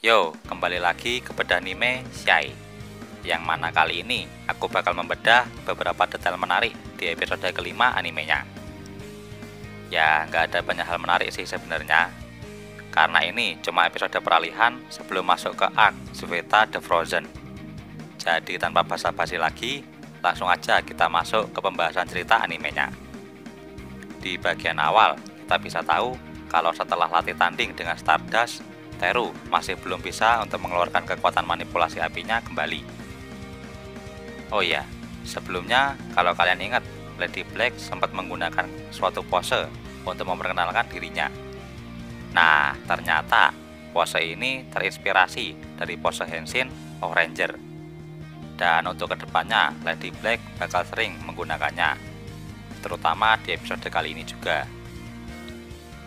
Yo, kembali lagi ke bedah anime Shy. Yang mana kali ini aku bakal membedah beberapa detail menarik di episode kelima animenya. Ya, nggak ada banyak hal menarik sih sebenarnya, karena ini cuma episode peralihan sebelum masuk ke arc Sveta the Frozen. Jadi tanpa basa-basi lagi, langsung aja kita masuk ke pembahasan cerita animenya. Di bagian awal, kita bisa tahu kalau setelah latih tanding dengan Stardust, Teru masih belum bisa untuk mengeluarkan kekuatan manipulasi apinya kembali. Oh iya, sebelumnya kalau kalian ingat, Lady Black sempat menggunakan suatu pose untuk memperkenalkan dirinya. Nah, ternyata pose ini terinspirasi dari pose Henshin Power Ranger. Dan untuk kedepannya, Lady Black bakal sering menggunakannya, terutama di episode kali ini juga.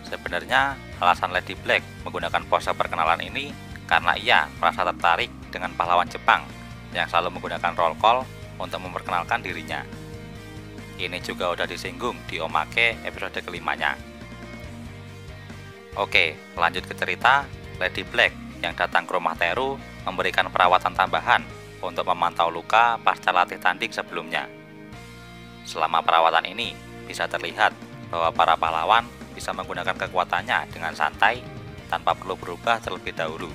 Sebenarnya alasan Lady Black menggunakan pose perkenalan ini karena ia merasa tertarik dengan pahlawan Jepang yang selalu menggunakan roll call untuk memperkenalkan dirinya. Ini juga udah disinggung di Omake episode kelimanya. Oke, lanjut ke cerita. Lady Black yang datang ke rumah Teru memberikan perawatan tambahan untuk memantau luka pasca latih tanding sebelumnya. Selama perawatan ini bisa terlihat bahwa para pahlawan bisa menggunakan kekuatannya dengan santai tanpa perlu berubah terlebih dahulu,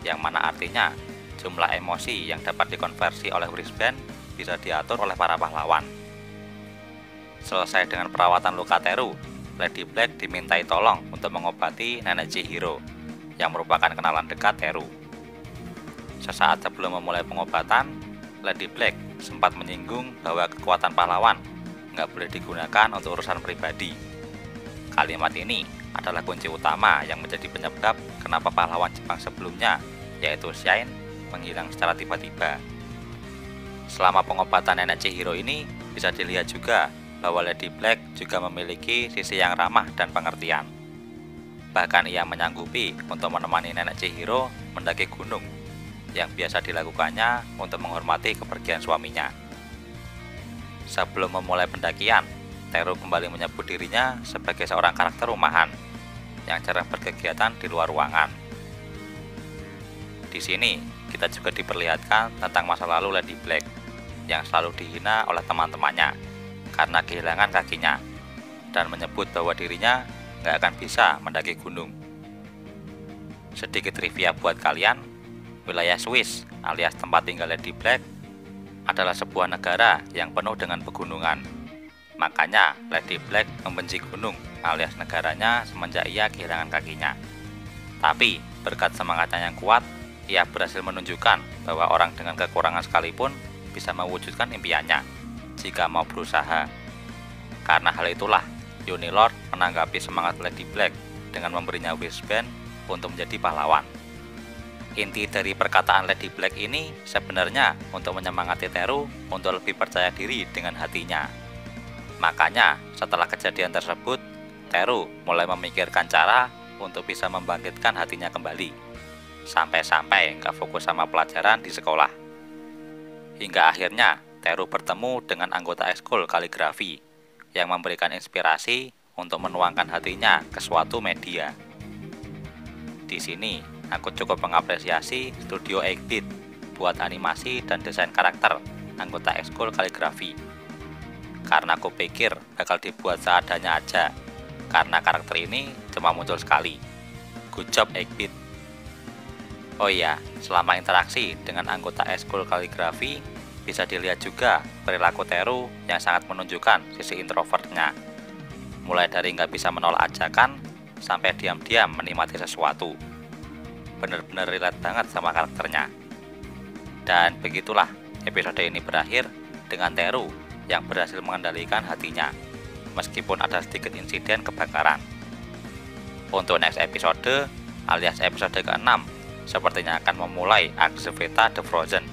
yang mana artinya jumlah emosi yang dapat dikonversi oleh wristband bisa diatur oleh para pahlawan. Selesai dengan perawatan luka Teru, Lady Black dimintai tolong untuk mengobati Nenek Chihiro yang merupakan kenalan dekat Teru. Sesaat sebelum memulai pengobatan, Lady Black sempat menyinggung bahwa kekuatan pahlawan nggak boleh digunakan untuk urusan pribadi. Kalimat ini adalah kunci utama yang menjadi penyebab kenapa pahlawan Jepang sebelumnya, yaitu Shine, menghilang secara tiba-tiba. Selama pengobatan Nenek Chihiro ini, bisa dilihat juga bahwa Lady Black juga memiliki sisi yang ramah dan pengertian. Bahkan ia menyanggupi untuk menemani Nenek Chihiro mendaki gunung, yang biasa dilakukannya untuk menghormati kepergian suaminya. Sebelum memulai pendakian, Teru kembali menyebut dirinya sebagai seorang karakter rumahan yang jarang berkegiatan di luar ruangan. Di sini kita juga diperlihatkan tentang masa lalu Lady Black yang selalu dihina oleh teman-temannya karena kehilangan kakinya dan menyebut bahwa dirinya nggak akan bisa mendaki gunung. Sedikit trivia buat kalian, wilayah Swiss alias tempat tinggal Lady Black adalah sebuah negara yang penuh dengan pegunungan. Makanya Lady Black membenci gunung alias negaranya semenjak ia kehilangan kakinya. Tapi berkat semangatnya yang kuat, ia berhasil menunjukkan bahwa orang dengan kekurangan sekalipun bisa mewujudkan impiannya jika mau berusaha. Karena hal itulah, Unilord menanggapi semangat Lady Black dengan memberinya wristband untuk menjadi pahlawan. Inti dari perkataan Lady Black ini sebenarnya untuk menyemangati Teru untuk lebih percaya diri dengan hatinya. Makanya setelah kejadian tersebut, Teru mulai memikirkan cara untuk bisa membangkitkan hatinya kembali, sampai-sampai nggak fokus sama pelajaran di sekolah. Hingga akhirnya Teru bertemu dengan anggota ekskul kaligrafi yang memberikan inspirasi untuk menuangkan hatinya ke suatu media. Di sini aku cukup mengapresiasi studio 8-bit buat animasi dan desain karakter anggota ekskul kaligrafi. Karena aku pikir bakal dibuat seadanya aja, karena karakter ini cuma muncul sekali. Good job 8-bit. Oh iya, selama interaksi dengan anggota ekskul kaligrafi, bisa dilihat juga perilaku Teru yang sangat menunjukkan sisi introvertnya. Mulai dari nggak bisa menolak ajakan, sampai diam-diam menikmati sesuatu. Bener-bener relate banget sama karakternya. Dan begitulah episode ini berakhir dengan Teru yang berhasil mengendalikan hatinya, meskipun ada sedikit insiden kebakaran. Untuk next episode, alias episode ke-6, sepertinya akan memulai arc Sveta the Frozen,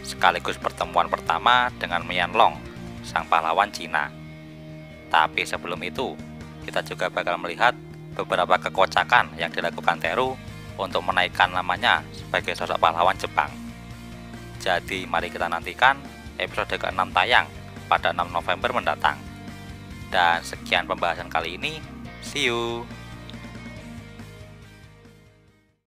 sekaligus pertemuan pertama dengan Mian Long, sang pahlawan Cina. Tapi sebelum itu, kita juga bakal melihat beberapa kekocakan yang dilakukan Teru untuk menaikkan namanya sebagai sosok pahlawan Jepang. Jadi mari kita nantikan episode ke-6 tayang pada 6 November mendatang. Dan sekian pembahasan kali ini. See you.